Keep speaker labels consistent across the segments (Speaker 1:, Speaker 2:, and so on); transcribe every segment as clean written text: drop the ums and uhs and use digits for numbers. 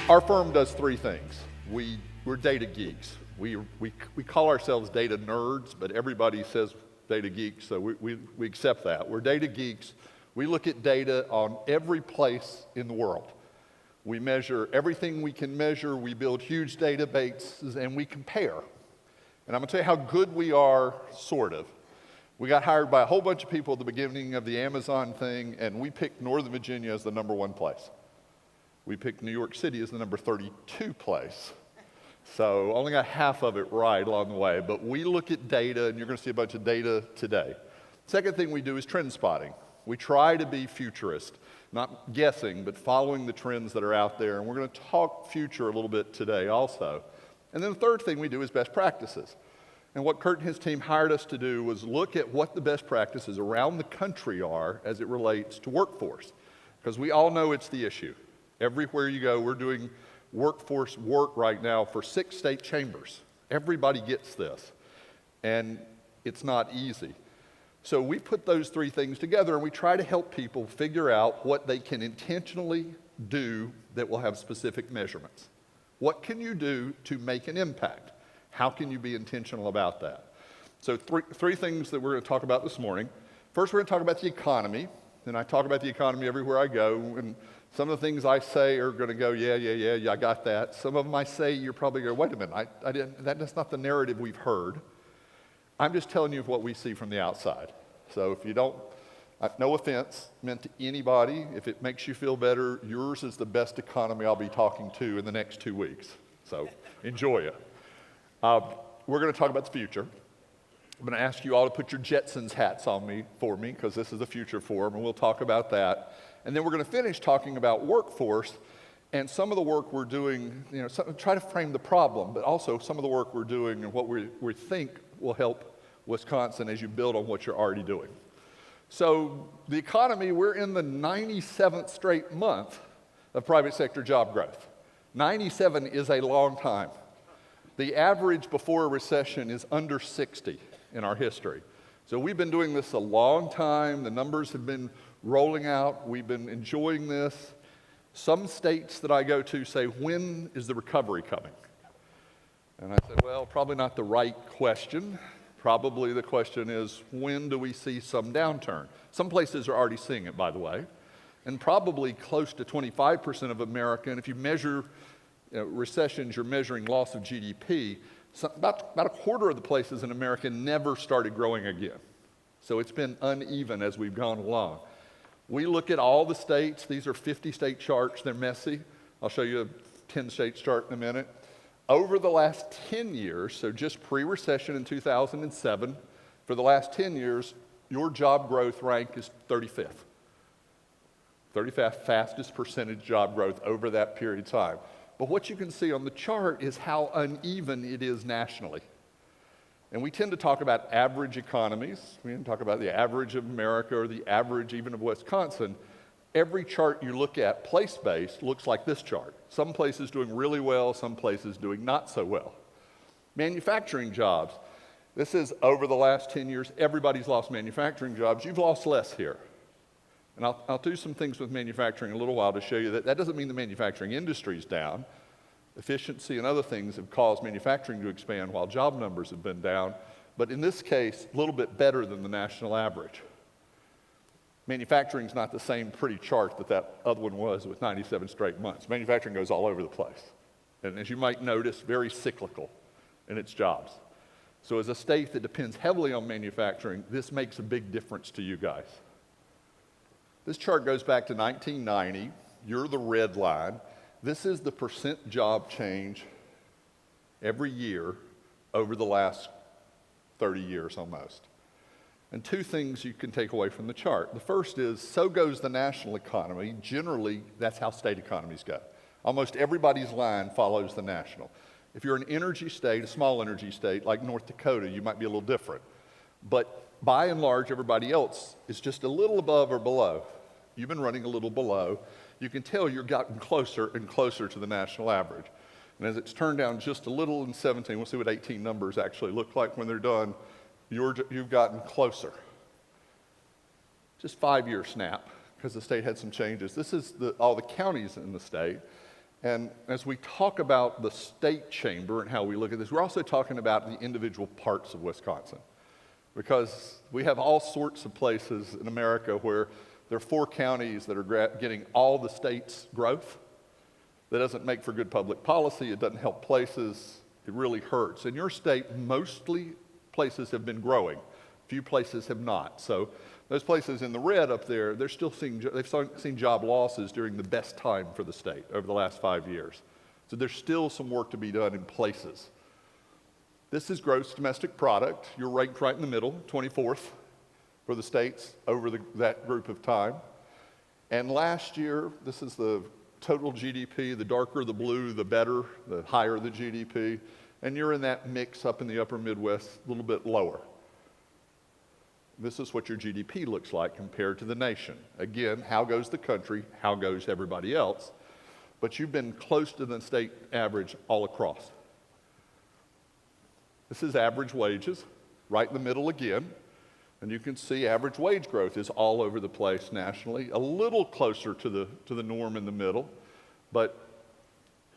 Speaker 1: Our firm does three things. We're data geeks. We call ourselves data nerds, but everybody says data geeks, so we accept that. We're data geeks. We look at data on every place in the world. We measure everything we can measure. We build huge databases, and we compare. And I'm going to tell you how good we are, sort of. We got hired by a whole bunch of people at the beginning of the Amazon thing, and we picked Northern Virginia as the #1 place. We picked New York City as the number 32 place. So only got half of it right along the way, but we look at data, and you're going to see a bunch of data today. Second thing we do is trend spotting. We try to be futurist, not guessing, but following the trends that are out there, and we're going to talk future a little bit today also. And then the third thing we do is best practices. And what Kurt and his team hired us to do was look at what the best practices around the country are as it relates to workforce, because we all know it's the issue. Everywhere you go, we're doing workforce work right now for 6 state chambers. Everybody gets this, and it's not easy. So we put those 3 things together, and we try to help people figure out what they can intentionally do that will have specific measurements. What can you do to make an impact? How can you be intentional about that? So three things that we're going to talk about this morning. First, we're going to talk about the economy, and I talk about the economy everywhere I go, and some of the things I say are going to go, yeah, I got that. Some of them I say, you're probably going, wait a minute, that's not the narrative we've heard. I'm just telling you what we see from the outside. So if you don't, no offense meant to anybody. If it makes you feel better, yours is the best economy I'll be talking to in the next 2 weeks. So enjoy it. We're going to talk about the future. I'm going to ask you all to put your Jetsons hats on for me, because this is the future forum, and we'll talk about that. And then we're going to finish talking about workforce and some of the work we're doing, try to frame the problem, but also some of the work we're doing and what we think will help Wisconsin as you build on what you're already doing. So the economy, we're in the 97th straight month of private sector job growth. 97 is a long time. The average before a recession is under 60 in our history. So we've been doing this a long time. The numbers have been rolling out. We've been enjoying this. Some states that I go to say, when is the recovery coming? And I said, well, probably not the right question. Probably the question is, when do we see some downturn? Some places are already seeing it, by the way. And probably close to 25% of America, and if you measure recessions, you're measuring loss of GDP, so about a quarter of the places in America never started growing again. So it's been uneven as we've gone along. We look at all the states. These are 50-state charts. They're messy. I'll show you a 10-state chart in a minute. Over the last 10 years, so just pre-recession in 2007, for the last 10 years, your job growth rank is 35th. 35th fastest percentage job growth over that period of time. But what you can see on the chart is how uneven it is nationally. And we tend to talk about average economies. We tend to talk about the average of America or the average even of Wisconsin. Every chart you look at, place-based, looks like this chart. Some places doing really well, some places doing not so well. Manufacturing jobs. This is over the last 10 years, everybody's lost manufacturing jobs. You've lost less here. And I'll do some things with manufacturing in a little while to show you that that doesn't mean the manufacturing industry is down. Efficiency and other things have caused manufacturing to expand while job numbers have been down. But in this case, a little bit better than the national average. Manufacturing is not the same pretty chart that other one was with 97 straight months. Manufacturing goes all over the place. And as you might notice, very cyclical in its jobs. So as a state that depends heavily on manufacturing, this makes a big difference to you guys. This chart goes back to 1990. You're the red line. This is the percent job change every year over the last 30 years almost. And 2 things you can take away from the chart. The first is, so goes the national economy. Generally, that's how state economies go. Almost everybody's line follows the national. If you're an energy state, a small energy state like North Dakota, you might be a little different. But by and large, everybody else is just a little above or below. You've been running a little below. You can tell you're gotten closer and closer to the national average. And as it's turned down just a little in 17, we'll see what 18 numbers actually look like when they're done, you've gotten closer. Just 5-year snap, because the state had some changes. This is all the counties in the state. And as we talk about the state chamber and how we look at this, we're also talking about the individual parts of Wisconsin. Because we have all sorts of places in America where there are 4 counties that are getting all the state's growth. That doesn't make for good public policy. It doesn't help places. It really hurts. In your state, mostly places have been growing. Few places have not. So those places in the red up there, they've seen job losses during the best time for the state over the last 5 years. So there's still some work to be done in places. This is gross domestic product. You're ranked right in the middle, 24th for the states over that group of time. And last year, this is the total GDP. The darker the blue, the better, the higher the GDP. And you're in that mix up in the upper Midwest, a little bit lower. This is what your GDP looks like compared to the nation. Again, how goes the country? How goes everybody else? But you've been close to the state average all across. This is average wages, right in the middle again. And you can see average wage growth is all over the place nationally, a little closer to the norm in the middle, but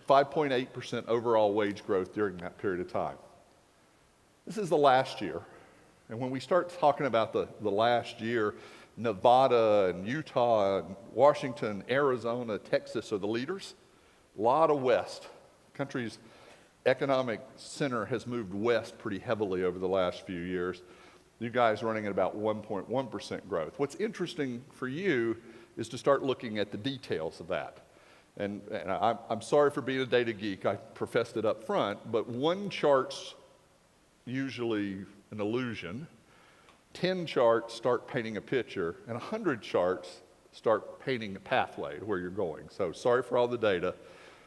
Speaker 1: 5.8% overall wage growth during that period of time. This is the last year. And when we start talking about the last year, Nevada and Utah and Washington, Arizona, Texas are the leaders. A lot of west. Country's economic center has moved west pretty heavily over the last few years. You guys running at about 1.1% growth. What's interesting for you is to start looking at the details of that. And I'm sorry for being a data geek. I professed it up front, but one chart's usually an illusion. 10 charts start painting a picture, and 100 charts start painting a pathway to where you're going. So sorry for all the data,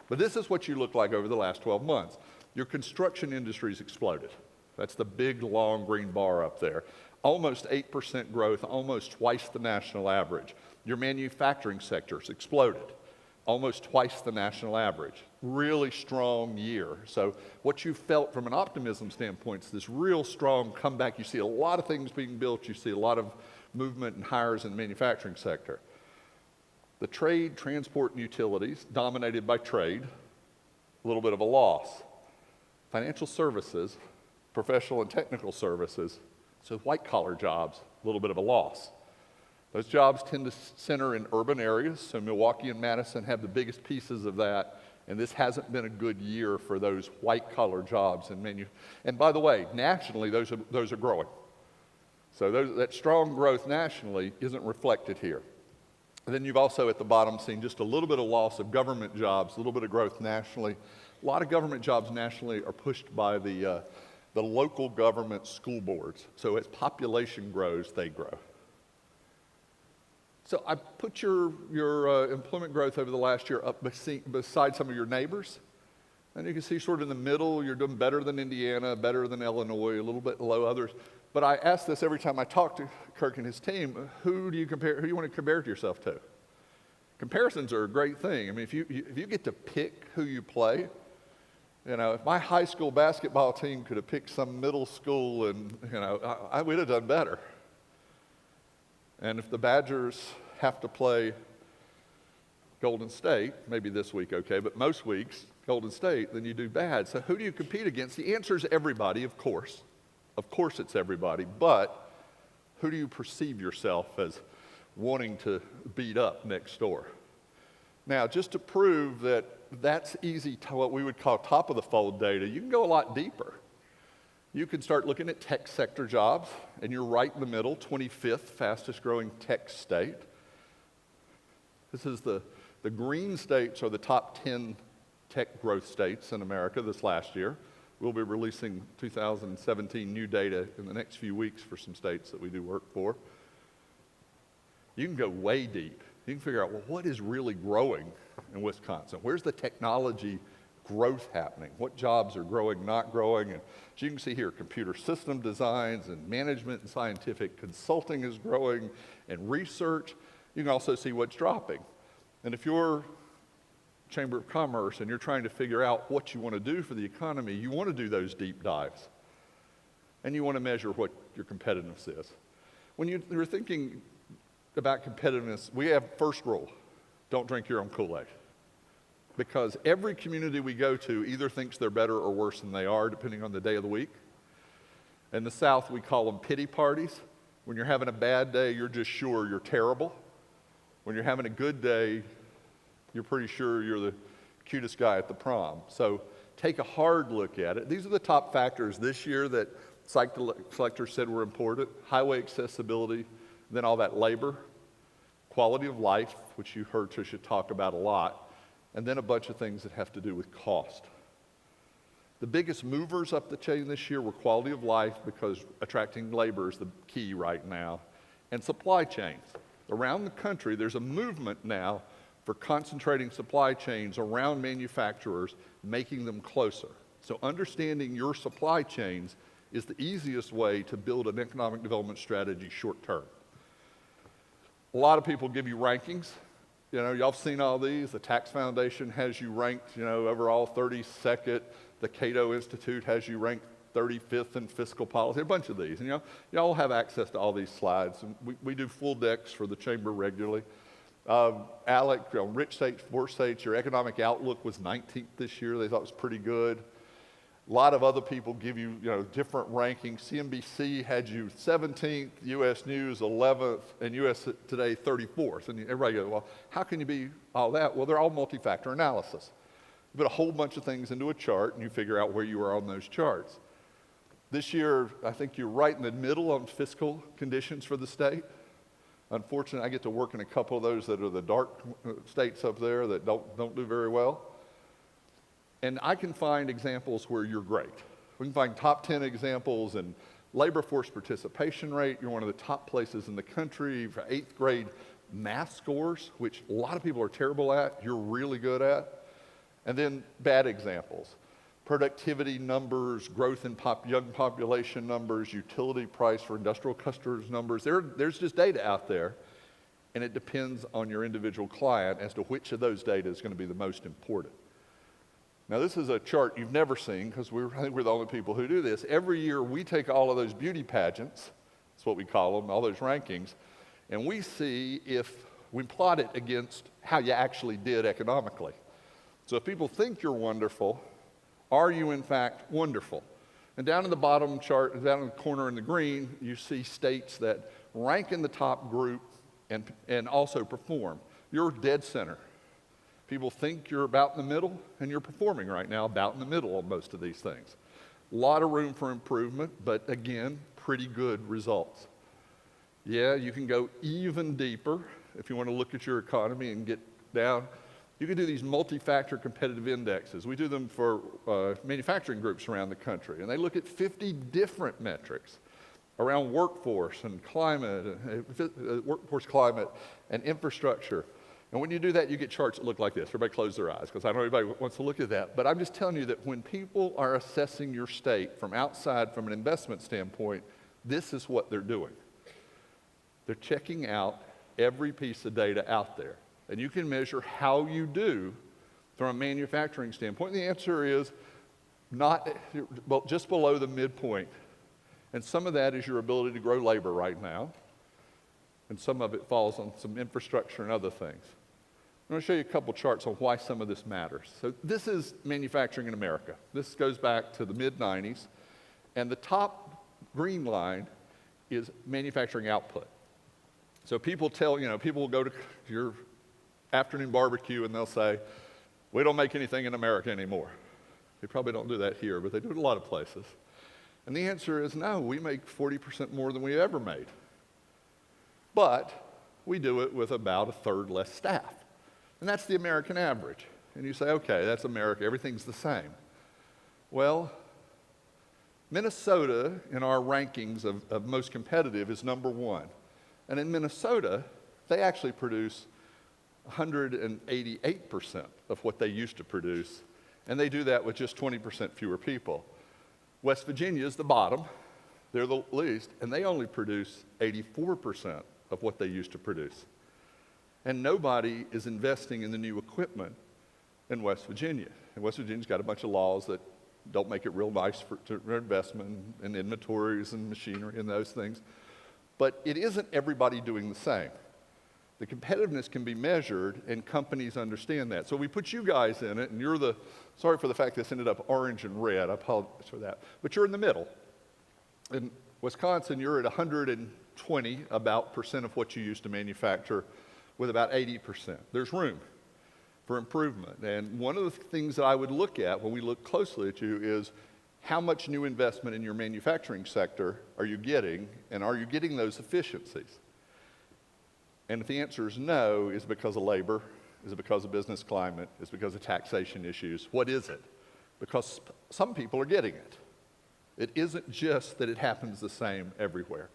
Speaker 1: but this is what you look like over the last 12 months. Your construction industry's exploded. That's the big, long green bar up there. Almost 8% growth, almost twice the national average. Your manufacturing sector's exploded. Almost twice the national average. Really strong year. So what you felt from an optimism standpoint is this real strong comeback. You see a lot of things being built. You see a lot of movement and hires in the manufacturing sector. The trade, transport, and utilities, dominated by trade, a little bit of a loss. Financial services, professional and technical services, so white-collar jobs, a little bit of a loss. Those jobs tend to center in urban areas, so Milwaukee and Madison have the biggest pieces of that, and this hasn't been a good year for those white-collar jobs. And by the way, nationally, those are growing. So that strong growth nationally isn't reflected here. And then you've also at the bottom seen just a little bit of loss of government jobs, a little bit of growth nationally. A lot of government jobs nationally are pushed by the local government school boards. So as population grows, they grow. So I put your employment growth over the last year up beside some of your neighbors. And you can see sort of in the middle, you're doing better than Indiana, better than Illinois, a little bit below others. But I ask this every time I talk to Kirk and his team, who do you want to compare to yourself to? Comparisons are a great thing. I mean, if you get to pick who you play, you know, if my high school basketball team could have picked some middle school and, you know, we'd have done better. And if the Badgers have to play Golden State, maybe this week, okay, but most weeks, Golden State, then you do bad. So who do you compete against? The answer is everybody, of course. Of course it's everybody, but who do you perceive yourself as wanting to beat up next door? Now, just to prove that that's easy to what we would call top of the fold data, you can go a lot deeper. You can start looking at tech sector jobs, and you're right in the middle, 25th fastest growing tech state. This is the green states are the top 10 tech growth states in America this last year. We'll be releasing 2017 new data in the next few weeks for some states that we do work for. You can go way deep. You can figure out, well, what is really growing in Wisconsin? Where's the technology growth happening? What jobs are growing, not growing? And as you can see here, computer system designs and management and scientific consulting is growing, and research. You can also see what's dropping. And if you're Chamber of Commerce and you're trying to figure out what you want to do for the economy, you want to do those deep dives. And you want to measure what your competitiveness is. When you're thinking about competitiveness, we have first rule: don't drink your own Kool-Aid. because every community we go to either thinks they're better or worse than they are, depending on the day of the week. In the South, we call them pity parties. When you're having a bad day, you're just sure you're terrible. When you're having a good day, you're pretty sure you're the cutest guy at the prom. So take a hard look at it. These are the top factors this year that site selectors said were important: highway accessibility, then all that labor, quality of life, which you heard Tricia talk about a lot, and then a bunch of things that have to do with cost. The biggest movers up the chain this year were quality of life, because attracting labor is the key right now, and supply chains. Around the country, there's a movement now for concentrating supply chains around manufacturers, making them closer. So understanding your supply chains is the easiest way to build an economic development strategy short term. A lot of people give you rankings. You know, y'all have seen all these. The Tax Foundation has you ranked, overall 32nd. The Cato Institute has you ranked 35th in fiscal policy, a bunch of these. And y'all have access to all these slides. And we do full decks for the chamber regularly. Alec, rich states, poor states, your economic outlook was 19th this year. They thought it was pretty good. A lot of other people give you, different rankings. CNBC had you 17th, U.S. News 11th, and U.S. Today 34th. And everybody goes, well, how can you be all that? Well, they're all multi-factor analysis. You put a whole bunch of things into a chart, and you figure out where you are on those charts. This year, I think you're right in the middle on fiscal conditions for the state. Unfortunately, I get to work in a couple of those that are the dark states up there that don't do very well. And I can find examples where you're great. We can find top 10 examples in labor force participation rate. You're one of the top places in the country for 8th grade math scores, which a lot of people are terrible at, you're really good at. And then bad examples: productivity numbers, growth in young population numbers, utility price for industrial customers numbers. There's just data out there, and it depends on your individual client as to which of those data is going to be the most important. Now, this is a chart you've never seen, because I think we're the only people who do this. Every year, we take all of those beauty pageants, that's what we call them, all those rankings, and we see if we plot it against how you actually did economically. So if people think you're wonderful, are you in fact wonderful? And down in the bottom chart, down in the corner in the green, you see states that rank in the top group and also perform. You're dead center. People think you're about in the middle, and you're performing right now about in the middle on most of these things. A lot of room for improvement, but again, pretty good results. Yeah, you can go even deeper if you want to look at your economy and get down. You can do these multi-factor competitive indexes. We do them for manufacturing groups around the country, and they look at 50 different metrics around workforce and climate, workforce climate and infrastructure. And when you do that, you get charts that look like this. Everybody close their eyes, because I know everybody wants to look at that. But I'm just telling you that when people are assessing your state from outside, from an investment standpoint, this is what they're doing. They're checking out every piece of data out there. And you can measure how you do from a manufacturing standpoint. And the answer is just below the midpoint. And some of that is your ability to grow labor right now. And some of it falls on some infrastructure and other things. I'm going to show you a couple charts on why some of this matters. So this is manufacturing in America. This goes back to the mid-90s. And the top green line is manufacturing output. So people will go to your afternoon barbecue and they'll say, we don't make anything in America anymore. They probably don't do that here, but they do it in a lot of places. And the answer is no, we make 40% more than we ever made. But we do it with about a third less staff. And that's the American average. And you say, okay, that's America, everything's the same. Well, Minnesota in our rankings of most competitive is number 1. And in Minnesota, they actually produce 188% of what they used to produce, and they do that with just 20% fewer people. West Virginia is the bottom, they're the least, and they only produce 84% of what they used to produce. And nobody is investing in the new equipment in West Virginia. And West Virginia's got a bunch of laws that don't make it real nice for investment in inventories and machinery and those things. But it isn't everybody doing the same. The competitiveness can be measured, and companies understand that. So we put you guys in it, and you're the, sorry for the fact this ended up orange and red, I apologize for that, but you're in the middle. In Wisconsin, you're at 120 about percent of what you used to manufacture with about 80%. There's room for improvement. And one of the things that I would look at when we look closely at you is how much new investment in your manufacturing sector are you getting, and are you getting those efficiencies? And if the answer is no, is it because of labor? Is it because of business climate? Is it because of taxation issues? What is it? Because some people are getting it. It isn't just that it happens the same everywhere.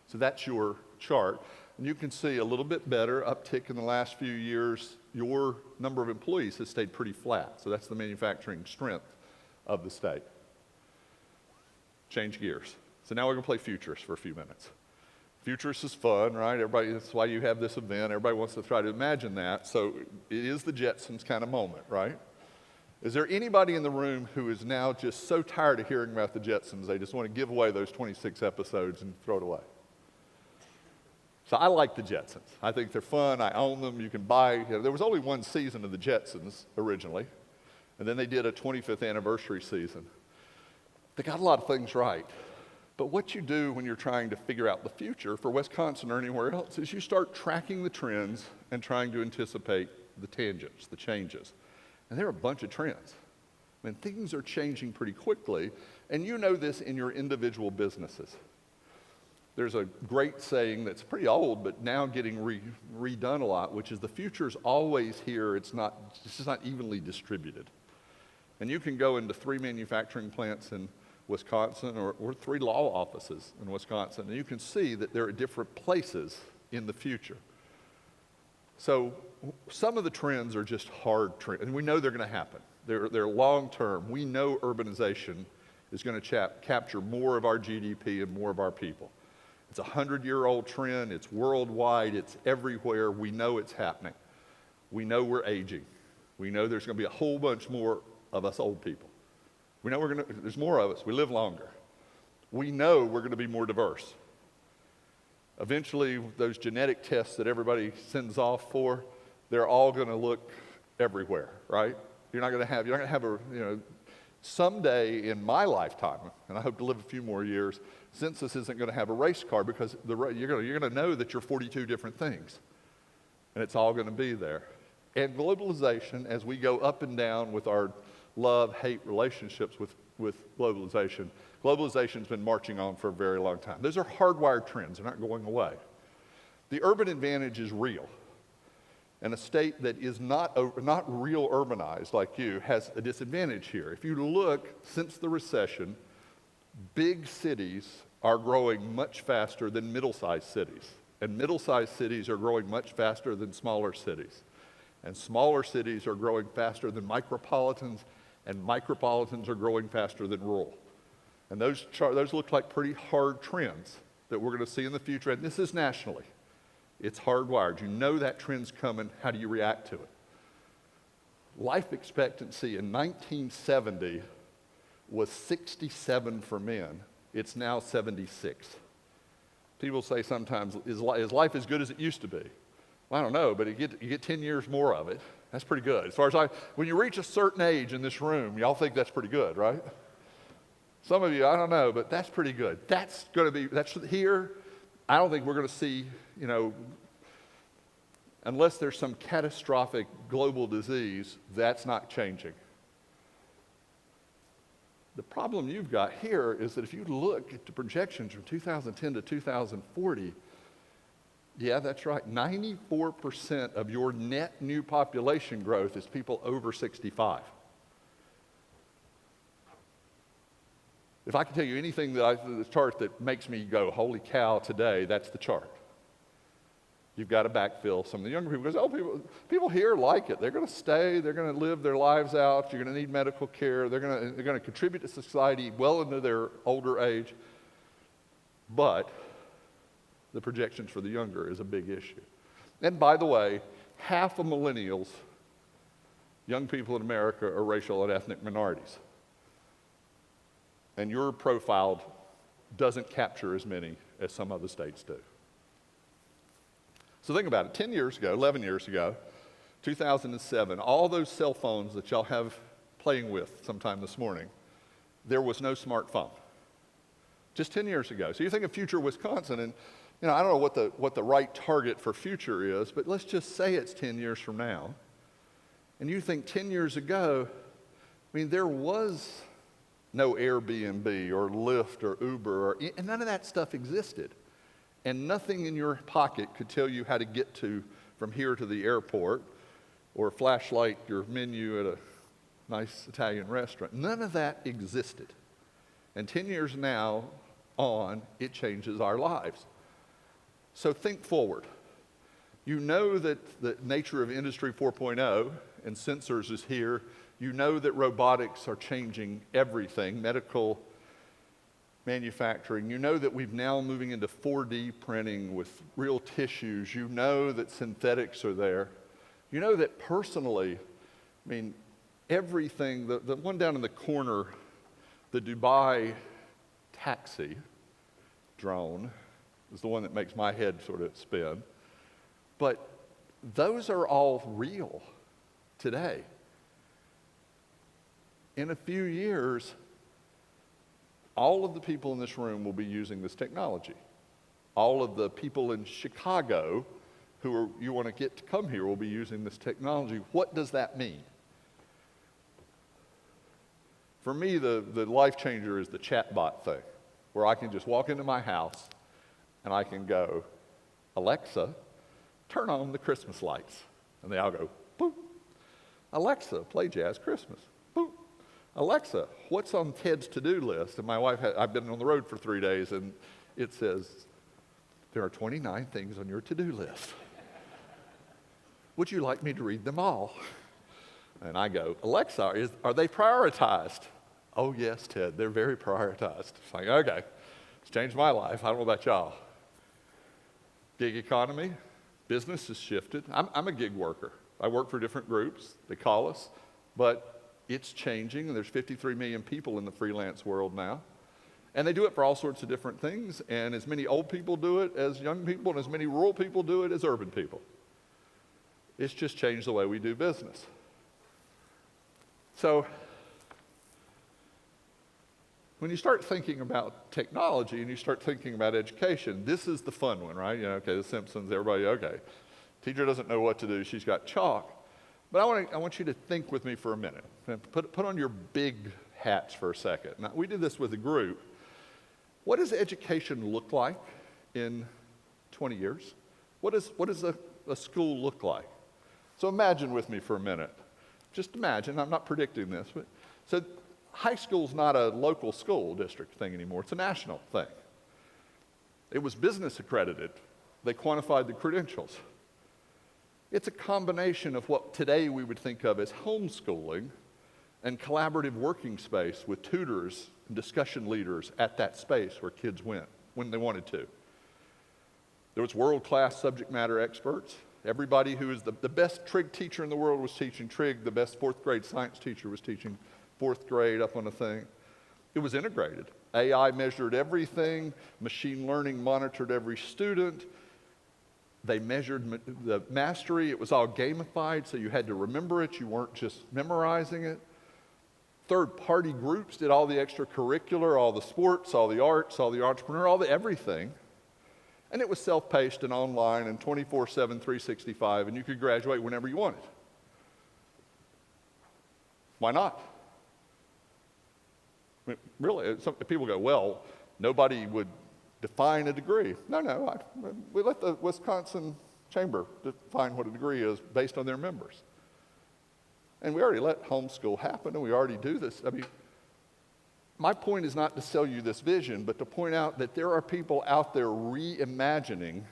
Speaker 1: So that's your chart. And you can see a little bit better uptick in the last few years. Your number of employees has stayed pretty flat. So that's the manufacturing strength of the state. Change gears. So now we're going to play futurists for a few minutes. Futurists is fun, right? Everybody, that's why you have this event. Everybody wants to try to imagine that. So it is the Jetsons kind of moment, right? Is there anybody in the room who is now just so tired of hearing about the Jetsons, they just want to give away those 26 episodes and throw it away? So I like the Jetsons. I think they're fun. I own them. You can buy, there was only one season of the Jetsons originally, and then they did a 25th anniversary season. They got a lot of things right. But what you do when you're trying to figure out the future for Wisconsin or anywhere else is you start tracking the trends and trying to anticipate the tangents, the changes. And there are a bunch of trends. I mean, things are changing pretty quickly, and you know this in your individual businesses. There's a great saying that's pretty old, but now getting redone a lot, which is the future's always here, it's just not evenly distributed. And you can go into 3 manufacturing plants in Wisconsin or 3 law offices in Wisconsin, and you can see that there are different places in the future. So some of the trends are just hard trends, and we know they're going to happen. They're long-term. We know urbanization is going to capture more of our GDP and more of our people. It's a 100-year-old trend. It's worldwide. It's everywhere. We know it's happening. We know we're aging. We know there's going to be a whole bunch more of us old people. We know there's more of us. We live longer. We know we're going to be more diverse. Eventually, those genetic tests that everybody sends off for, they're all going to look everywhere, right? You're not going to have someday in my lifetime, and I hope to live a few more years, census isn't going to have a race car because you're going to know that you're 42 different things, and it's all going to be there. And globalization, as we go up and down with our love-hate relationships with globalization, globalization's been marching on for a very long time. Those are hardwired trends. They're not going away. The urban advantage is real. And a state that is not real urbanized like you has a disadvantage here. If you look, since the recession, big cities are growing much faster than middle-sized cities. And middle-sized cities are growing much faster than smaller cities. And smaller cities are growing faster than micropolitans, and micropolitans are growing faster than rural. And those look like pretty hard trends that we're going to see in the future, and this is nationally. It's hardwired. You know that trend's coming. How do you react to it? Life expectancy in 1970 was 67 for men. It's now 76. People say sometimes, is life as good as it used to be? Well, I don't know, but you get 10 years more of it. That's pretty good. As far as when you reach a certain age in this room, y'all think that's pretty good, right? Some of you, I don't know, but that's pretty good. That's here. I don't think we're going to see, unless there's some catastrophic global disease, that's not changing. The problem you've got here is that if you look at the projections from 2010 to 2040, yeah, that's right, 94% of your net new population growth is people over 65. If I can tell you anything the chart that makes me go, holy cow, today, that's the chart. You've got to backfill some of the younger people. Because people here like it. They're going to stay. They're going to live their lives out. You're going to need medical care. They're going to contribute to society well into their older age. But the projections for the younger is a big issue. And by the way, half of millennials, young people in America, are racial and ethnic minorities. And your profile doesn't capture as many as some other states do. So think about it, 10 years ago, 11 years ago, 2007, all those cell phones that y'all have playing with sometime this morning, there was no smartphone. Just 10 years ago. So you think of future Wisconsin, and I don't know what the right target for future is, but let's just say it's 10 years from now. And you think 10 years ago, there was no Airbnb or Lyft or Uber, and none of that stuff existed. And nothing in your pocket could tell you how to get from here to the airport or flashlight your menu at a nice Italian restaurant. None of that existed. And 10 years now on, it changes our lives. So think forward. You know that the nature of Industry 4.0 and sensors is here. You know that robotics are changing everything, medical, manufacturing. You know that we've now moving into 4D printing with real tissues. You know that synthetics are there. You know that personally, everything, the one down in the corner, the Dubai taxi drone is the one that makes my head sort of spin. But those are all real today. In a few years, all of the people in this room will be using this technology. All of the people in Chicago you want to get to come here will be using this technology. What does that mean? For me, the life changer is the chatbot thing, where I can just walk into my house and I can go, Alexa, turn on the Christmas lights. And they all go, boop. Alexa, play Jazz Christmas. Boop. Alexa, what's on Ted's to-do list? And my wife, I've been on the road for 3 days, and it says, there are 29 things on your to-do list. Would you like me to read them all? And I go, Alexa, are they prioritized? Oh, yes, Ted, they're very prioritized. It's like, okay, it's changed my life. I don't know about y'all. Gig economy, business has shifted. I'm a gig worker. I work for different groups. They call us. But it's changing, and there's 53 million people in the freelance world now. And they do it for all sorts of different things, and as many old people do it as young people, and as many rural people do it as urban people. It's just changed the way we do business. So, when you start thinking about technology and you start thinking about education, this is the fun one, right? Okay, The Simpsons, everybody, okay. Teacher doesn't know what to do, she's got chalk. But I want you to think with me for a minute. Put on your big hats for a second. Now, we did this with a group. What does education look like in 20 years? What does a school look like? So imagine with me for a minute. Just imagine, I'm not predicting this, but so high school's not a local school district thing anymore, it's a national thing. It was business accredited. They quantified the credentials. It's a combination of what today we would think of as homeschooling and collaborative working space with tutors and discussion leaders at that space where kids went when they wanted to. There was world-class subject matter experts. Everybody who is the best trig teacher in the world was teaching trig. The best fourth grade science teacher was teaching fourth grade up on a thing. It was integrated. AI measured everything. Machine learning monitored every student. They measured the mastery. It was all gamified, so you had to remember it. You weren't just memorizing it. Third-party groups did all the extracurricular, all the sports, all the arts, all the entrepreneur, all the everything. And it was self-paced and online and 24/7, 365, and you could graduate whenever you wanted. Why not? Really, some people go, well, nobody would define a degree. No, we let the Wisconsin Chamber define what a degree is based on their members. And we already let homeschool happen, and we already do this. My point is not to sell you this vision, but to point out that there are people out there reimagining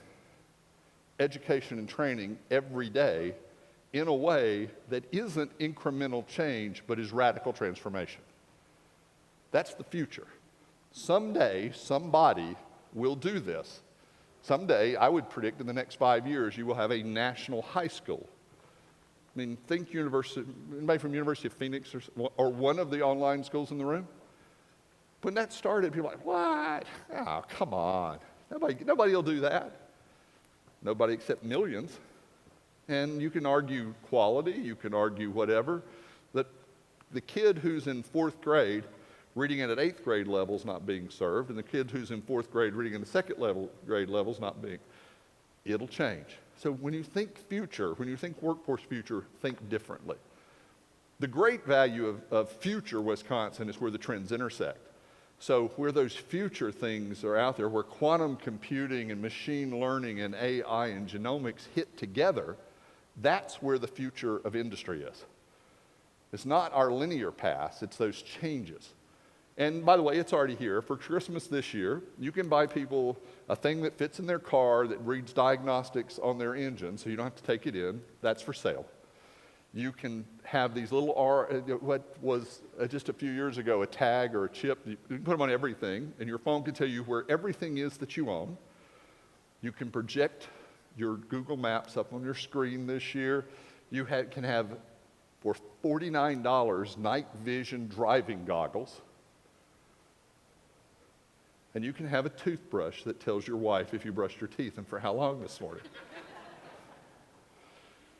Speaker 1: education and training every day in a way that isn't incremental change, but is radical transformation. That's the future. Someday, somebody will do this. Someday, I would predict in the next 5 years, you will have a national high school. Think anybody from University of Phoenix or one of the online schools in the room? When that started, people were like, what? Oh, come on. Nobody will do that. Nobody except millions. And you can argue quality, you can argue whatever, that the kid who's in 4th grade reading it at 8th grade level is not being served, and the kid who's in 4th grade reading it at 2nd grade level is not being. It'll change. So when you think future, when you think workforce future, think differently. The great value of future Wisconsin is where the trends intersect. So where those future things are out there, where quantum computing and machine learning and AI and genomics hit together, that's where the future of industry is. It's not our linear path, it's those changes. And by the way, it's already here. For Christmas this year, you can buy people a thing that fits in their car that reads diagnostics on their engine, so you don't have to take it in. That's for sale. You can have these little, what was just a few years ago, a tag or a chip. You can put them on everything, and your phone can tell you where everything is that you own. You can project your Google Maps up on your screen this year. You can have, for $49, night vision driving goggles. And you can have a toothbrush that tells your wife if you brushed your teeth and for how long this morning.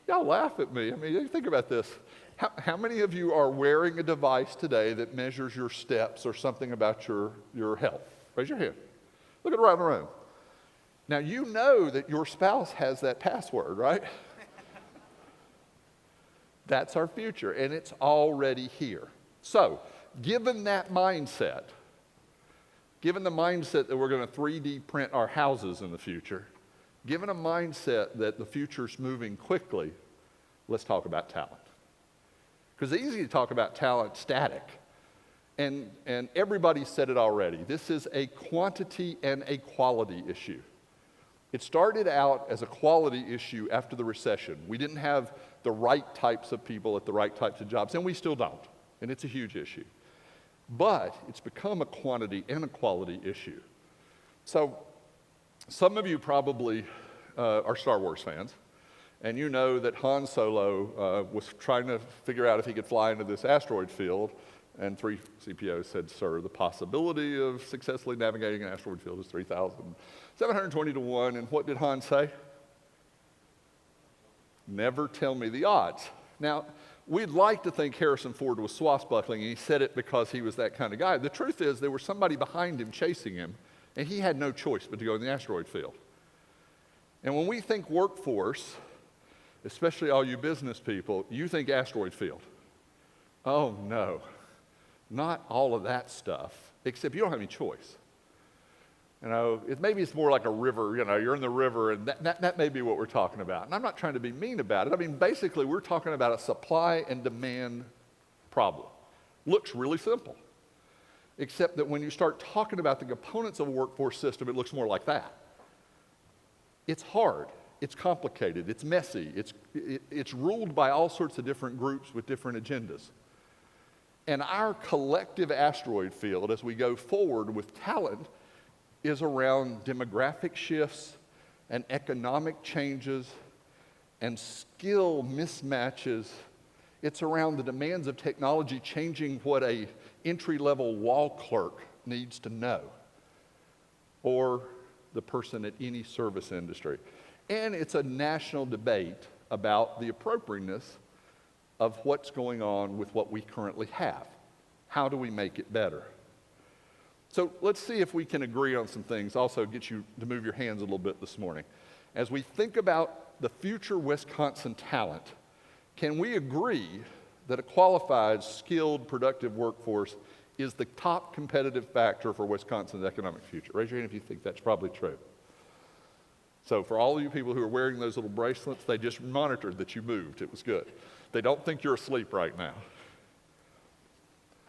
Speaker 1: Y'all laugh at me. I mean, think about this. How many of you are wearing a device today that measures your steps or something about your health? Raise your hand. Look at around the room. Now, you know that your spouse has that password, right? That's our future, and it's already here. So, given that mindset, given the mindset that we're going to 3D print our houses in the future, given a mindset that the future's moving quickly, let's talk about talent. Because it's easy to talk about talent static. And everybody said it already. This is a quantity and a quality issue. It started out as a quality issue after the recession. We didn't have the right types of people at the right types of jobs, and we still don't. And it's a huge issue. But it's become a quantity and a quality issue. So some of you probably are Star Wars fans, and you know that Han Solo was trying to figure out if he could fly into this asteroid field, and 3 CPOs said, sir, the possibility of successfully navigating an asteroid field is 3,720 to 1, and what did Han say? Never tell me the odds. Now, we'd like to think Harrison Ford was swashbuckling, and he said it because he was that kind of guy. The truth is there was somebody behind him chasing him, and he had no choice but to go in the asteroid field. And when we think workforce, especially all you business people, you think asteroid field. Oh no, not all of that stuff, except you don't have any choice. You know, maybe it's more like a river, you know, you're in the river, and that may be what we're talking about. And I'm not trying to be mean about it. I mean, basically, we're talking about a supply and demand problem. Looks really simple, except that when you start talking about the components of a workforce system, it looks more like that. It's hard, it's complicated, it's messy, it's ruled by all sorts of different groups with different agendas. And our collective asteroid field, as we go forward with talent, is around demographic shifts and economic changes and skill mismatches. It's around the demands of technology changing what a entry-level wall clerk needs to know, or the person at any service industry. And it's a national debate about the appropriateness of what's going on with what we currently have. How do we make it better? So let's see if we can agree on some things, also get you to move your hands a little bit this morning. As we think about the future Wisconsin talent, can we agree that a qualified, skilled, productive workforce is the top competitive factor for Wisconsin's economic future? Raise your hand if you think that's probably true. So for all of you people who are wearing those little bracelets, they just monitored that you moved. It was good. They don't think you're asleep right now.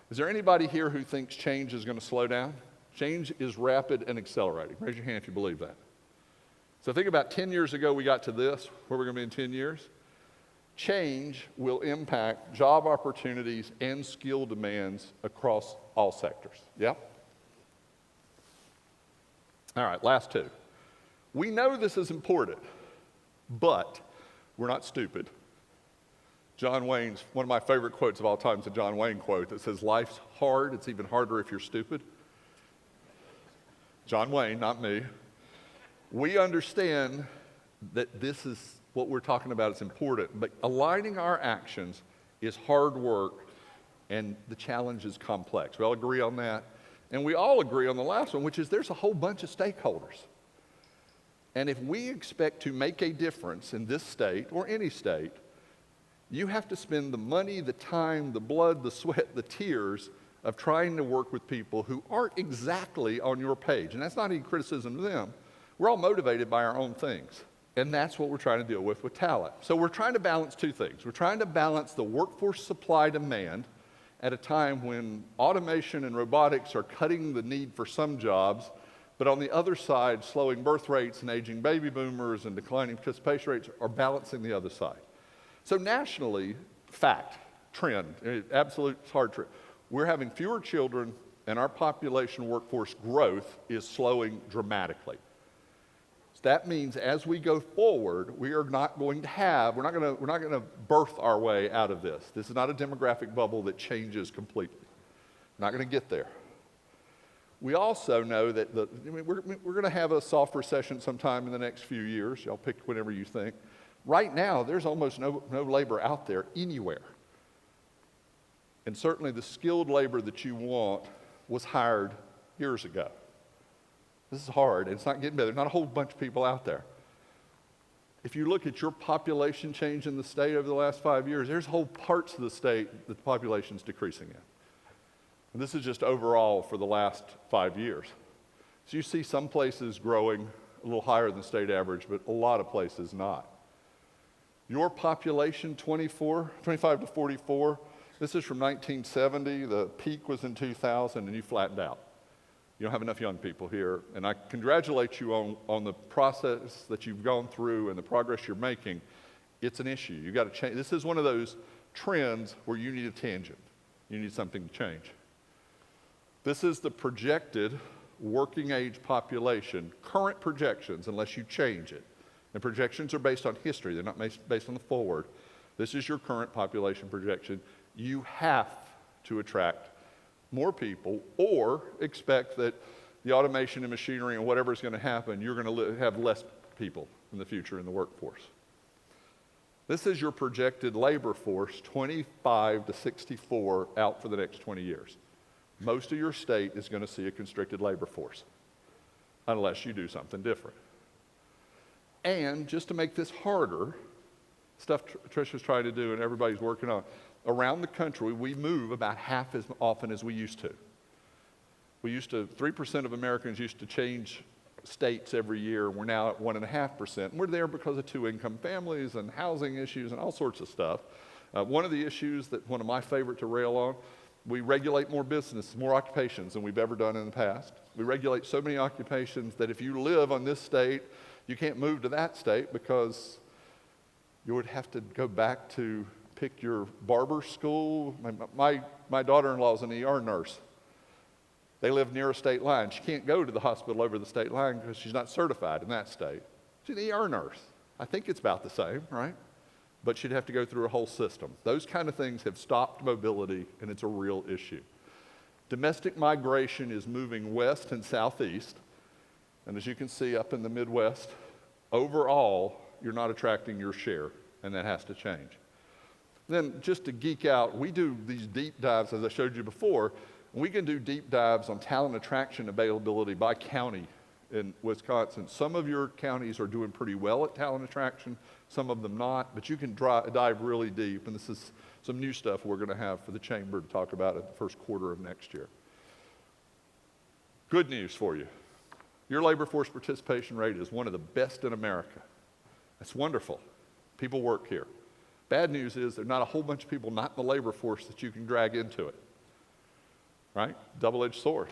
Speaker 1: Is there anybody here who thinks change is going to slow down? Change is rapid and accelerating. Raise your hand if you believe that. So think about 10 years ago we got to this, where we're going to be in 10 years. Change will impact job opportunities and skill demands across all sectors. Yeah? All right, last two. We know this is important, but we're not stupid. John Wayne's, one of my favorite quotes of all time is a John Wayne quote that says, life's hard, it's even harder if you're stupid. John Wayne, not me. We understand that this is what we're talking about. It's important. But aligning our actions is hard work, and the challenge is complex. We all agree on that. And we all agree on the last one, which is there's a whole bunch of stakeholders. And if we expect to make a difference in this state or any state, you have to spend the money, the time, the blood, the sweat, the tears of trying to work with people who aren't exactly on your page. And that's not any criticism of them. We're all motivated by our own things. And that's what we're trying to deal with talent. So we're trying to balance two things. We're trying to balance the workforce supply demand at a time when automation and robotics are cutting the need for some jobs, but on the other side, slowing birth rates and aging baby boomers and declining participation rates are balancing the other side. So nationally, fact, trend, absolute hard trend, we're having fewer children and our population workforce growth is slowing dramatically. So that means as we go forward, we are not going to have, we're not going to birth our way out of this. This is not a demographic bubble that changes completely. We're not going to get there. We also know that we're going to have a soft recession sometime in the next few years. Y'all pick whenever you think. Right now, there's almost no labor out there anywhere. And certainly the skilled labor that you want was hired years ago. This is hard, and it's not getting better. There's not a whole bunch of people out there. If you look at your population change in the state over the last 5 years, there's whole parts of the state that the population's decreasing in. And this is just overall for the last 5 years. So you see some places growing a little higher than the state average, but a lot of places not. Your population, 25 to 44, this is from 1970. The peak was in 2000, and you flattened out. You don't have enough young people here, and I congratulate you on the process that you've gone through and the progress you're making. It's an issue. You've got to change. This is one of those trends where you need a tangent. You need something to change. This is the projected working age population, current projections, unless you change it. And projections are based on history. They're not based on the forward. This is your current population projection. You have to attract more people or expect that the automation and machinery and whatever is going to happen, you're going to have less people in the future in the workforce. This is your projected labor force, 25 to 64, out for the next 20 years. Most of your state is going to see a constricted labor force unless you do something different. And just to make this harder, stuff Trisha's trying to do and everybody's working on, around the country, we move about half as often as we used to. 3% of Americans used to change states every year. We're now at 1.5%. And we're there because of two-income families and housing issues and all sorts of stuff. One of the issues that one of my favorite to rail on, we regulate more business, more occupations than we've ever done in the past. We regulate so many occupations that if you live on this state, you can't move to that state because you would have to go back to pick your barber school. My daughter-in-law is an ER nurse. They live near a state line. She can't go to the hospital over the state line because she's not certified in that state. She's an ER nurse. I think it's about the same, right? But she'd have to go through a whole system. Those kind of things have stopped mobility, and it's a real issue. Domestic migration is moving west and southeast. And as you can see up in the Midwest, overall, you're not attracting your share, and that has to change. Then just to geek out, we do these deep dives, as I showed you before. We can do deep dives on talent attraction availability by county in Wisconsin. Some of your counties are doing pretty well at talent attraction, some of them not, but you can dive really deep, and this is some new stuff we're going to have for the chamber to talk about in the first quarter of next year. Good news for you. Your labor force participation rate is one of the best in America. That's wonderful. People work here. Bad news is there's not a whole bunch of people not in the labor force that you can drag into it, right? Double-edged sword.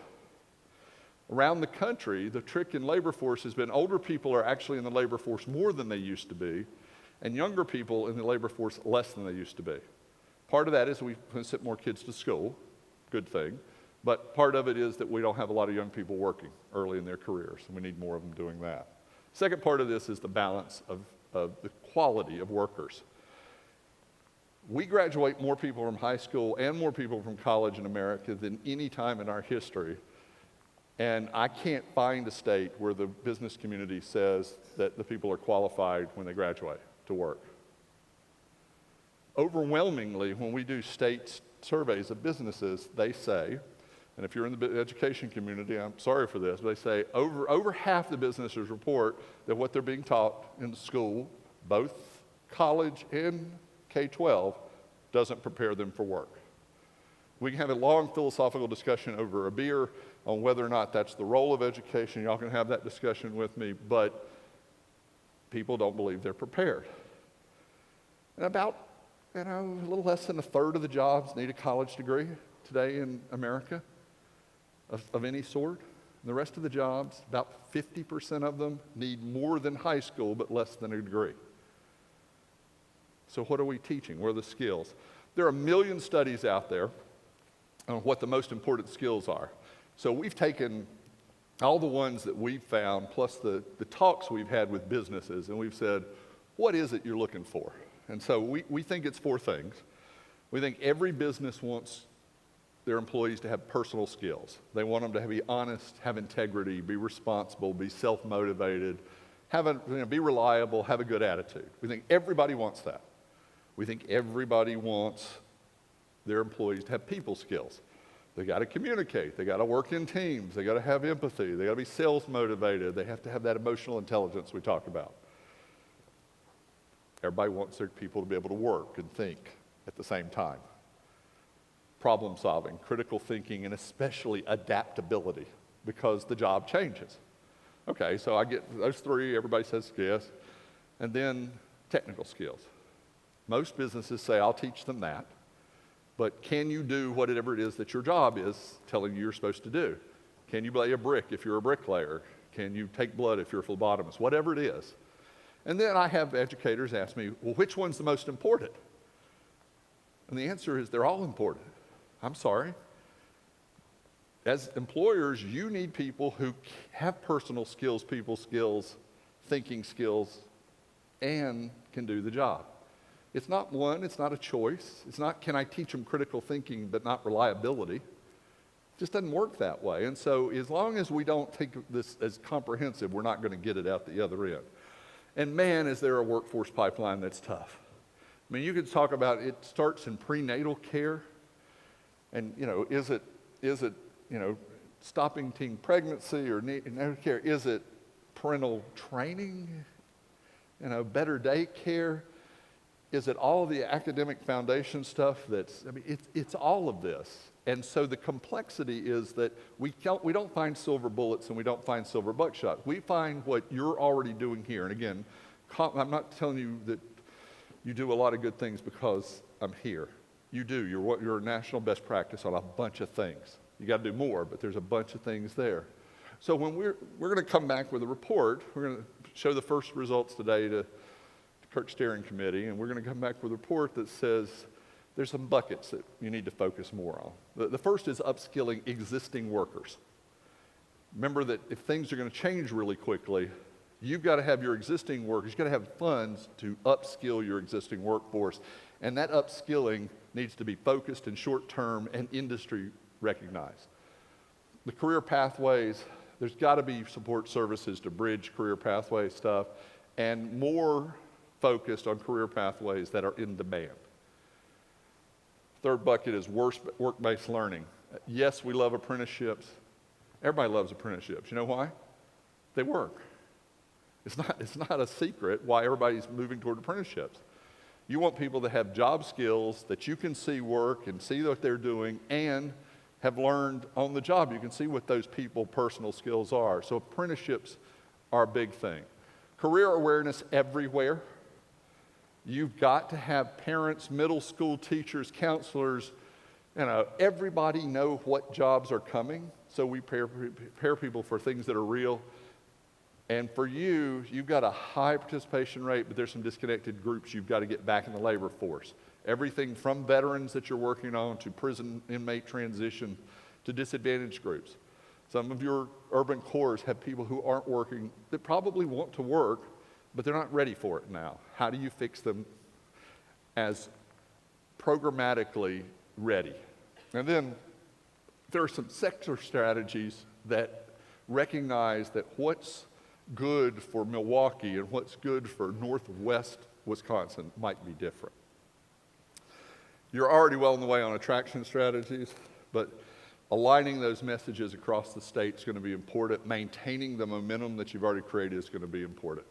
Speaker 1: Around the country, the trick in labor force has been older people are actually in the labor force more than they used to be, and younger people in the labor force less than they used to be. Part of that is we send more kids to school, good thing, but part of it is that we don't have a lot of young people working early in their careers, and we need more of them doing that. Second part of this is the balance of the quality of workers. We graduate more people from high school and more people from college in America than any time in our history. And I can't find a state where the business community says that the people are qualified when they graduate to work. Overwhelmingly, when we do state surveys of businesses, they say, and if you're in the education community, I'm sorry for this, but they say over half the businesses report that what they're being taught in school, both college and K-12, doesn't prepare them for work. We can have a long philosophical discussion over a beer on whether or not that's the role of education. Y'all can have that discussion with me, but people don't believe they're prepared. And about, a little less than a third of the jobs need a college degree today in America of any sort. And the rest of the jobs, about 50% of them, need more than high school but less than a degree. So what are we teaching? What are the skills? There are a million studies out there on what the most important skills are. So we've taken all the ones that we've found, plus the talks we've had with businesses, and we've said, what is it you're looking for? And so we think it's 4 things. We think every business wants their employees to have personal skills. They want them to be honest, have integrity, be responsible, be self-motivated, be reliable, have a good attitude. We think everybody wants that. We think everybody wants their employees to have people skills. They got to communicate. They got to work in teams. They got to have empathy. They got to be sales motivated. They have to have that emotional intelligence we talked about. Everybody wants their people to be able to work and think at the same time. Problem solving, critical thinking, and especially adaptability, because the job changes. Okay, so I get those 3. Everybody says yes. And then technical skills. Most businesses say, I'll teach them that. But can you do whatever it is that your job is telling you you're supposed to do? Can you lay a brick if you're a bricklayer? Can you take blood if you're a phlebotomist? Whatever it is. And then I have educators ask me, well, which one's the most important? And the answer is they're all important. I'm sorry. As employers, you need people who have personal skills, people skills, thinking skills, and can do the job. It's not one, it's not a choice. It's not, can I teach them critical thinking but not reliability? It just doesn't work that way. And so as long as we don't take this as comprehensive, we're not going to get it out the other end. And man, is there a workforce pipeline that's tough. I mean, you could talk about it starts in prenatal care. And, is it stopping teen pregnancy or neonatal care? Is it parental training? Better daycare? Is it all the academic foundation stuff it's all of this. And so the complexity is that we don't find silver bullets and we don't find silver buckshot. We find what you're already doing here. And again, I'm not telling you that you do a lot of good things because I'm here. You do. You're a national best practice on a bunch of things. You got to do more, but there's a bunch of things there. So when we're going to come back with a report, we're going to show the first results today to Kirk Steering Committee, and we're going to come back with a report that says there's some buckets that you need to focus more on. The first is upskilling existing workers. Remember that if things are going to change really quickly, you've got to have your existing workers, you've got to have funds to upskill your existing workforce, and that upskilling needs to be focused and short-term and industry recognized. The career pathways, there's got to be support services to bridge career pathway stuff, and more focused on career pathways that are in demand. Third bucket is work-based learning. Yes, we love apprenticeships. Everybody loves apprenticeships. You know why? They work. It's not a secret why everybody's moving toward apprenticeships. You want people to have job skills that you can see work and see what they're doing and have learned on the job. You can see what those people personal skills are. So apprenticeships are a big thing. Career awareness everywhere. You've got to have parents, middle school teachers, counselors, everybody know what jobs are coming. So we prepare people for things that are real. And for you've got a high participation rate, but there's some disconnected groups you've got to get back in the labor force. Everything from veterans that you're working on to prison inmate transition to disadvantaged groups. Some of your urban cores have people who aren't working that probably want to work, but they're not ready for it now. How do you fix them as programmatically ready? And then there are some sector strategies that recognize that what's good for Milwaukee and what's good for Northwest Wisconsin might be different. You're already well on the way on attraction strategies, but aligning those messages across the state is going to be important. Maintaining the momentum that you've already created is going to be important.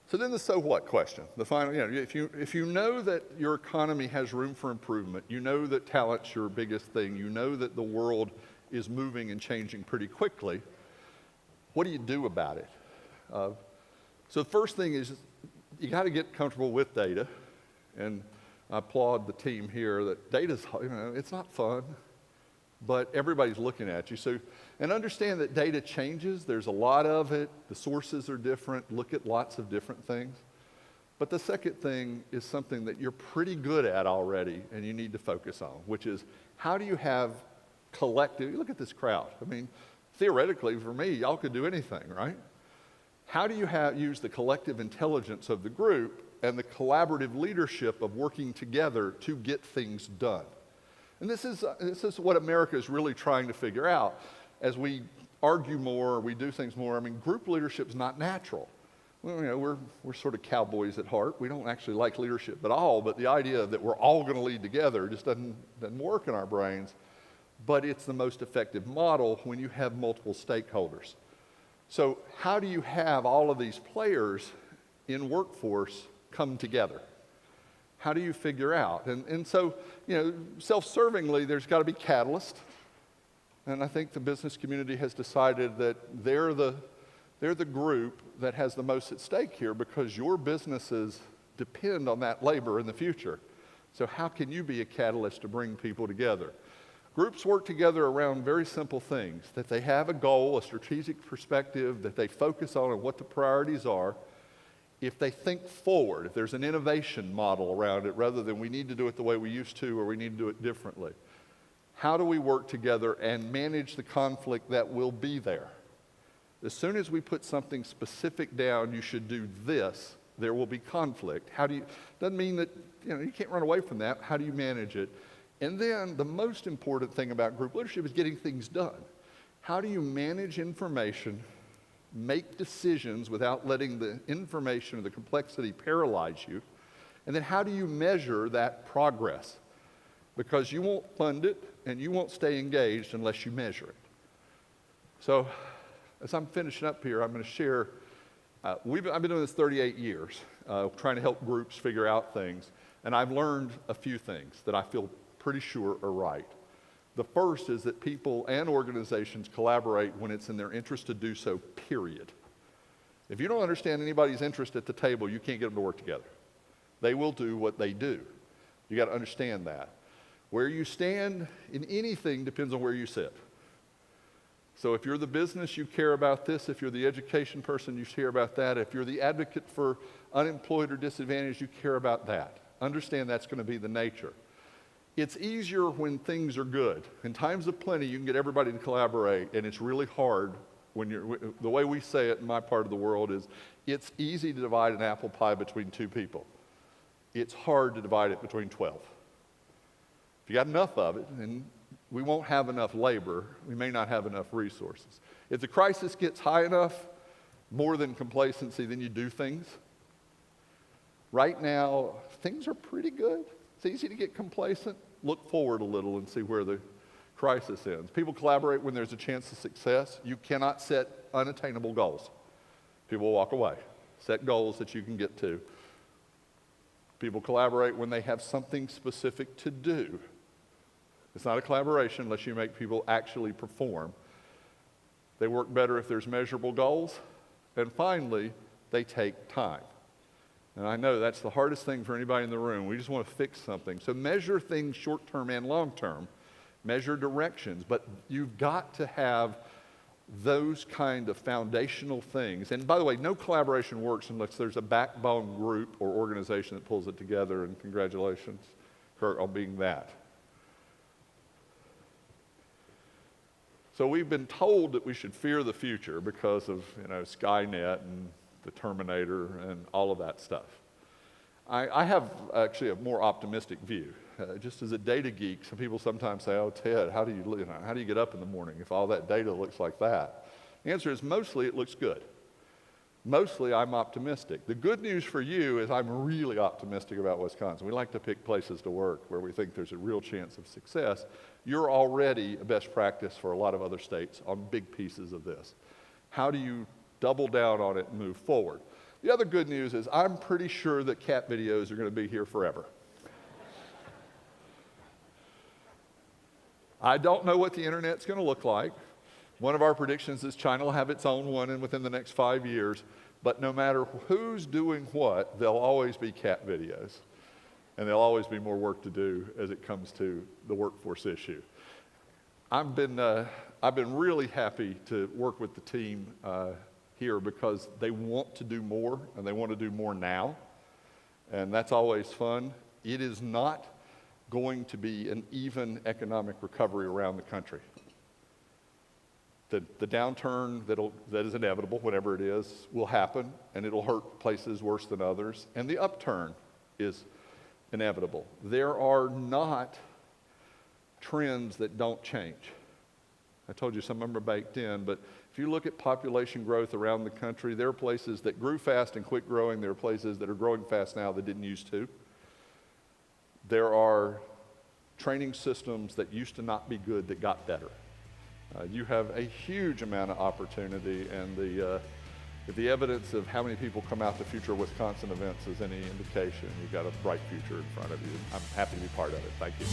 Speaker 1: So then the so what question, the final, if you know that your economy has room for improvement, you know that talent's your biggest thing, you know that the world is moving and changing pretty quickly, what do you do about it? So the first thing is you got to get comfortable with data, and I applaud the team here that data's, it's not fun, but everybody's looking at you. So, and understand that data changes. There's a lot of it. The sources are different. Look at lots of different things. But the second thing is something that you're pretty good at already and you need to focus on, which is how do you have collective, look at this crowd. I mean, theoretically for me, y'all could do anything, right? How do you use the collective intelligence of the group and the collaborative leadership of working together to get things done? And this is what America is really trying to figure out. As we argue more, we do things more, I mean, group leadership is not natural. Well, we're sort of cowboys at heart. We don't actually like leadership at all, but the idea that we're all going to lead together just doesn't work in our brains. But it's the most effective model when you have multiple stakeholders. So how do you have all of these players in workforce come together? How do you figure out? And so, self-servingly, there's got to be catalyst. And I think the business community has decided that they're the group that has the most at stake here because your businesses depend on that labor in the future. So how can you be a catalyst to bring people together? Groups work together around very simple things, that they have a goal, a strategic perspective, that they focus on and what the priorities are. If they think forward, if there's an innovation model around it, rather than we need to do it the way we used to or we need to do it differently. How do we work together and manage the conflict that will be there? As soon as we put something specific down, you should do this, there will be conflict. Doesn't mean that, you can't run away from that. How do you manage it? And then the most important thing about group leadership is getting things done. How do you manage information, make decisions without letting the information or the complexity paralyze you? And then how do you measure that progress? Because you won't fund it and you won't stay engaged unless you measure it. So as I'm finishing up here, I'm going to share, I've been doing this 38 years, trying to help groups figure out things. And I've learned a few things that I feel pretty sure are right. The first is that people and organizations collaborate when it's in their interest to do so, period. If you don't understand anybody's interest at the table, you can't get them to work together. They will do what they do. You got to understand that. Where you stand in anything depends on where you sit. So if you're the business, you care about this. If you're the education person, you care about that. If you're the advocate for unemployed or disadvantaged, you care about that. Understand that's going to be the nature. It's easier when things are good. In times of plenty, you can get everybody to collaborate, and it's really hard when the way we say it in my part of the world is, it's easy to divide an apple pie between two people. It's hard to divide it between 12. If you got enough of it, and we won't have enough labor, we may not have enough resources. If the crisis gets high enough, more than complacency, then you do things. Right now, things are pretty good. It's easy to get complacent. Look forward a little and see where the crisis ends. People collaborate when there's a chance of success. You cannot set unattainable goals. People walk away. Set goals that you can get to. People collaborate when they have something specific to do. It's not a collaboration unless you make people actually perform. They work better if there's measurable goals. And finally, they take time. And I know that's the hardest thing for anybody in the room. We just want to fix something. So measure things short-term and long-term. Measure directions. But you've got to have those kind of foundational things. And by the way, no collaboration works unless there's a backbone group or organization that pulls it together. And congratulations, Kurt, on being that. So we've been told that we should fear the future because of, Skynet and the Terminator and all of that stuff. I have actually a more optimistic view. Just as a data geek, some people sometimes say, "Oh, Ted, how do you get up in the morning if all that data looks like that?" The answer is mostly it looks good. Mostly I'm optimistic. The good news for you is I'm really optimistic about Wisconsin. We like to pick places to work where we think there's a real chance of success. You're already a best practice for a lot of other states on big pieces of this. How do you double down on it and move forward? The other good news is I'm pretty sure that cat videos are going to be here forever. I don't know what the internet's going to look like. One of our predictions is China will have its own one within the next 5 years, but no matter who's doing what, there'll always be cat videos. And there'll always be more work to do as it comes to the workforce issue. I've been really happy to work with the team here because they want to do more, and they want to do more now. And that's always fun. It is not going to be an even economic recovery around the country. The downturn that is inevitable, whatever it is, will happen, and it'll hurt places worse than others. And the upturn is inevitable. There are not trends that don't change. I told you some of them are baked in, but if you look at population growth around the country, there are places that grew fast and quit growing. There are places that are growing fast now that didn't used to. There are training systems that used to not be good that got better. You have a huge amount of opportunity, and if the evidence of how many people come out to future Wisconsin events is any indication, you've got a bright future in front of you. I'm happy to be part of it. Thank you.